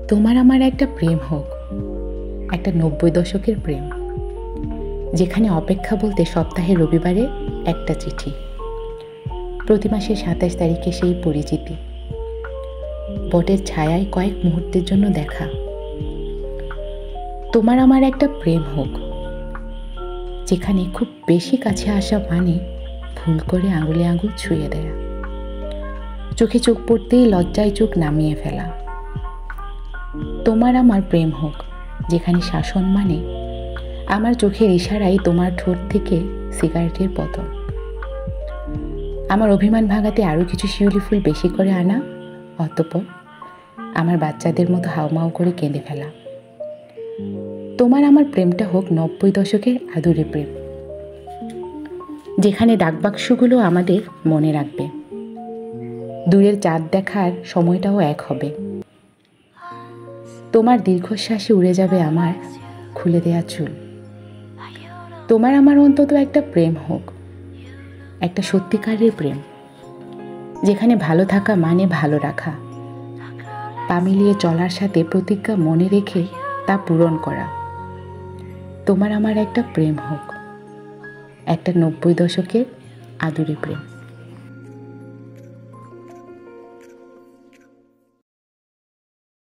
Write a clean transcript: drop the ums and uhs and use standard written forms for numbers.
তোমার আমার একটা প্রেম হোক, একটা ৯০ দশকের প্রেম, যেখানে অপেক্ষা বলতে সপ্তাহের রবিবারে একটা চিঠি, প্রতি মাসের ২৭ তারিখে সেই পরিচিতি, বটের ছায়ায় কয়েক মুহূর্তের জন্য দেখা। তোমার আমার একটা প্রেম হোক, যেখানে খুব বেশি কাছে আসা মানে ভুল করে আঙুলে আঙুল ছুঁয়ে দেয়া, চোখে চোখ পড়তেই লজ্জায় চোখ নামিয়ে ফেলা। তোমার আমার প্রেম হোক, যেখানে শাসন মানে আমার চোখের ইশারায় তোমার ঠোঁট থেকে সিগারেটের পতন, আমার অভিমান ভাঙাতে আরও কিছু শিউলি ফুল বেশি করে আনা, অতঃপর আমার বাচ্চাদের মতো হাউমাউ করে কেঁদে ফেলা। তোমার আমার প্রেমটা হোক ৯০ দশকের আদুরে প্রেম, যেখানে ডাকবাক্সগুলো আমাদের মনে রাখবে, দূরের চাঁদ দেখার সময়টাও এক হবে। তোমার দীর্ঘশ্বাসে উড়ে যাবে আমার খুলে দেয়া চুল। তোমার আমার অন্তত একটা প্রেম হোক, একটা সত্যিকারের প্রেম, যেখানে ভালো থাকা মানে ভালো রাখা, পা মিলিয়ে চলার সাথে প্রতিজ্ঞা মনে রেখে তা পূরণ করা। তোমার আমার একটা প্রেম হোক, একটা ৯০ দশকের আদুরে প্রেম।